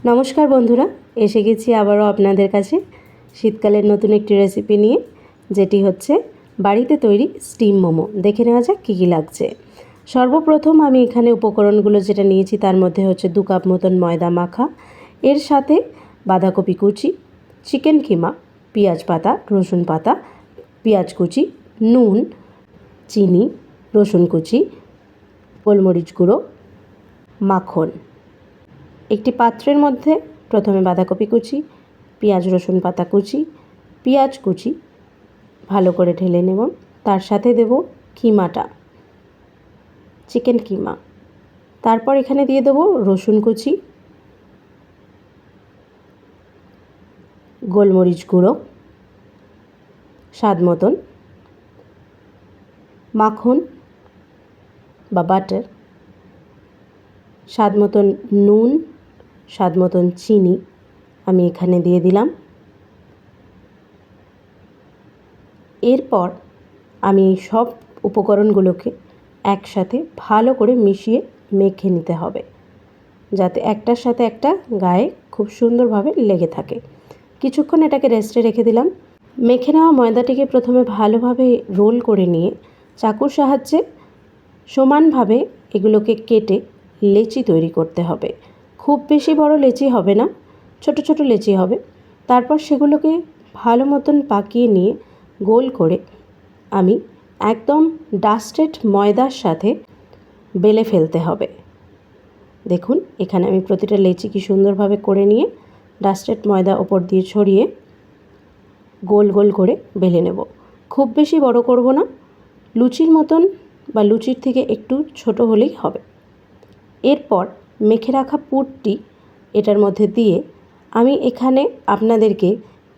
নমস্কার বন্ধুরা, এসে গেছি আবারও আপনাদের কাছে শীতকালের নতুন একটি রেসিপি নিয়ে, যেটি হচ্ছে বাড়িতে তৈরি স্টিম মোমো। দেখে নেওয়া যাক কী কী লাগছে। সর্বপ্রথম আমি এখানে উপকরণগুলো যেটা নিয়েছি তার মধ্যে হচ্ছে 2 কাপ মতন ময়দা মাখা, এর সাথে বাঁধাকপি কুচি, চিকেন কিমা, পেঁয়াজ পাতা, রসুন পাতা, পেঁয়াজ কুচি, নুন, চিনি, রসুন কুচি, গোলমরিচ গুঁড়ো, মাখন। একটি পাত্রের মধ্যে প্রথমে বাঁধাকপি কুচি, পেঁয়াজ রসুন পাতা কুচি, পেঁয়াজ কুচি ভালো করে ঢেলে নেব। তার সাথে দেব কিমাটা, চিকেন কিমা। তারপর এখানে দিয়ে দেব রসুন কুচি, গোলমরিচ গুঁড়ো স্বাদ মতন, মাখন বা বাটার, স্বাদ মতন নুন, স্বাদ মতন চিনি আমি এখানে দিয়ে দিলাম। এরপর আমি এই সব উপকরণগুলোকে একসাথে ভালো করে মিশিয়ে মেখে নিতে হবে, যাতে একটার সাথে একটা গায়ে খুব সুন্দরভাবে লেগে থাকে। কিছুক্ষণ এটাকে রেস্টে রেখে দিলাম। মেখে নেওয়া ময়দাটিকে প্রথমে ভালোভাবে রোল করে নিয়ে চাকুর সাহায্যে সমানভাবে এগুলোকে কেটে লেচি তৈরি করতে হবে। খুব বেশি বড় লেচি হবে না, ছোট ছোট লেচি হবে। তারপর সেগুলোকে ভালো মতন পাকিয়ে নিয়ে গোল করে আমি একদম ডাস্টেড ময়দার সাথে বেলে ফেলতে হবে। দেখুন এখানে আমি প্রতিটা লেচি কি সুন্দরভাবে করে নিয়ে ডাস্টেড ময়দা ওপর দিয়ে ছড়িয়ে গোল গোল করে বেলে নেব। খুব বেশি বড় করব না, লুচির মতন বা লুচির থেকে একটু ছোট হলেই হবে। এরপর মেখে রাখা পুরটি এটার মধ্যে দিয়ে আমি এখানে আপনাদেরকে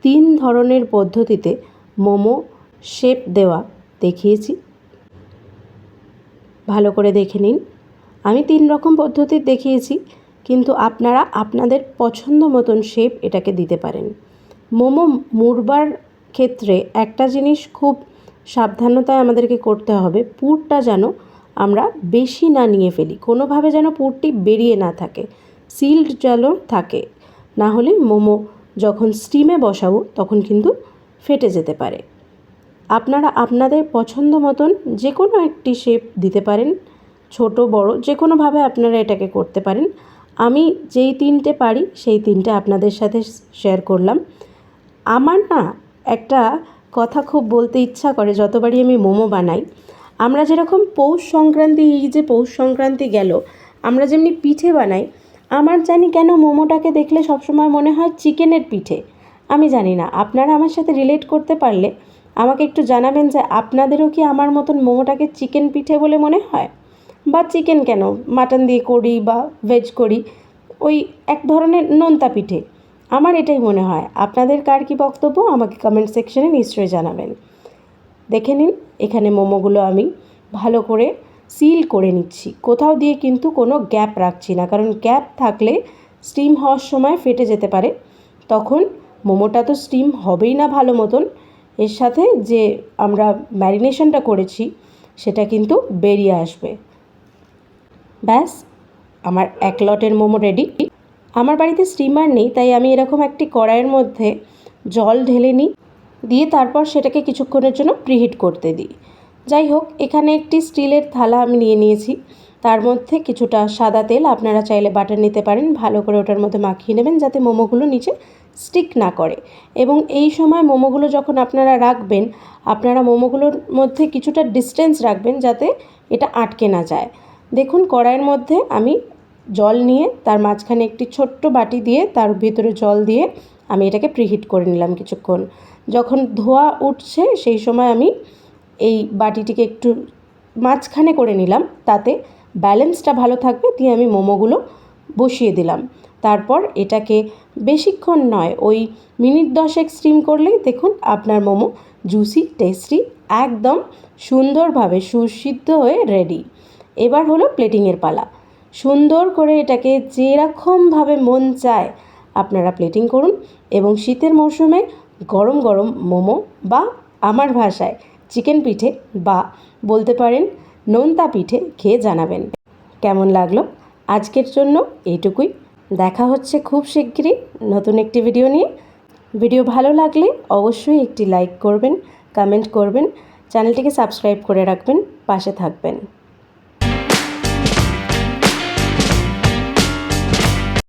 3 ধরনের পদ্ধতিতে মোমো শেপ দেওয়া দেখিয়েছি, ভালো করে দেখে নিন। আমি 3 রকম পদ্ধতি দেখিয়েছি, কিন্তু আপনারা আপনাদের পছন্দ মতন শেপ এটাকে দিতে পারেন। মোমো মুড়বার ক্ষেত্রে একটা জিনিস খুব সাবধানতায় আমাদেরকে করতে হবে, পুরটা যেন আমরা বেশি না নিয়ে ফেলি, কোনোভাবে যেন পুরটি বেরিয়ে না থাকে, সিল্ড যেন থাকে, না হলে মোমো যখন স্টিমে বসাবো তখন কিন্তু ফেটে যেতে পারে। আপনারা আপনাদের পছন্দ মতন যে কোনো একটি শেপ দিতে পারেন, ছোট বড় যে কোনোভাবে আপনারা এটাকে করতে পারেন। আমি যেই 3টে পারি সেই 3টে আপনাদের সাথে শেয়ার করলাম। আমার না একটা কথা খুব বলতে ইচ্ছা করে যতবারই আমি মোমো বানাই। আমরা যেরকম পৌষ সংক্রান্তি, এই যে পৌষ সংক্রান্তি গেল, আমরা যেমনি পিঠে বানাই, আমার জানি কেন মোমোটাকে দেখলে সবসময় মনে হয় চিকেনের পিঠে। আমি জানি না, আপনারা আমার সাথে রিলেট করতে পারলে আমাকে একটু জানাবেন যে আপনাদেরও কি আমার মতন মোমোটাকে চিকেন পিঠে বলে মনে হয়, বা চিকেন কেন, মাটন দিয়ে করি বা ভেজ করি, ওই এক ধরনের নোনতা পিঠে। আমার এটাই মনে হয়। আপনাদের কার কী বক্তব্য আমাকে কমেন্ট সেকশনে নিশ্চয়ই জানাবেন। দেখে নিন এখানে মোমোগুলো আমি ভালো করে সিল করে নিচ্ছি, কোথাও দিয়ে কিন্তু কোনো গ্যাপ রাখছি না, কারণ গ্যাপ থাকলে স্টিম হওয়ার সময় ফেটে যেতে পারে, তখন মোমোটা তো স্টিম হবেই না ভালো মতন, এর সাথে যে আমরা ম্যারিনেশনটা করেছি সেটা কিন্তু বেরিয়ে আসবে। ব্যাস, আমার 1 লটের মোমো রেডি। আমার বাড়িতে স্টিমার নেই, তাই আমি এরকম একটি কড়াইয়ের মধ্যে জল ঢেলে নিই, দিয়ে তারপর সেটাকে কিছুক্ষণের জন্য প্রিহিট করতে দিই। যাই হোক, এখানে একটি স্টিলের থালা আমি নিয়ে নিয়েছি, তার মধ্যে কিছুটা সাদা তেল, আপনারা চাইলে বাটার নিতে পারেন, ভালো করে ওটার মধ্যে মাখিয়ে নেবেন যাতে মোমোগুলো নিচে স্টিক না করে। এবং এই সময় মোমোগুলো যখন আপনারা রাখবেন, আপনারা মোমোগুলোর মধ্যে কিছুটা ডিস্টেন্স রাখবেন যাতে এটা আটকে না যায়। দেখুন কড়াইয়ের মধ্যে আমি জল নিয়ে তার মাঝখানে একটি ছোট্ট বাটি দিয়ে তার ভিতরে জল দিয়ে আমি এটাকে প্রিহিট করে নিলাম কিছুক্ষণ। যখন ধোঁয়া উঠছে সেই সময় আমি এই বাটিটিকে একটু মাঝখানে করে নিলাম, তাতে ব্যালেন্সটা ভালো থাকবে, দিয়ে আমি মোমোগুলো বসিয়ে দিলাম। তারপর এটাকে বেশিক্ষণ নয়, ওই মিনিট 10 স্টিম করলেই দেখুন আপনার মোমো জুসি টেস্টি একদম সুন্দরভাবে সুসিদ্ধ হয়ে রেডি। এবার হলো প্লেটিংয়ের পালা। সুন্দর করে এটাকে যেরকমভাবে মন চায় আপনারা প্লেটিং করুন, এবং শীতের মরশুমে গরম গরম মোমো বা আমার ভাষায় চিকেন পিঠে বা বলতে পারেন নোনতা পিঠে খেয়ে জানাবেন কেমন লাগলো। আজকের জন্য এইটুকুই। দেখা হচ্ছে খুব শিগগিরই নতুন একটি ভিডিও নিয়ে। ভিডিও ভালো লাগলে অবশ্যই একটি লাইক করবেন, কমেন্ট করবেন, চ্যানেলটিকে সাবস্ক্রাইব করে রাখবেন, পাশে থাকবেন।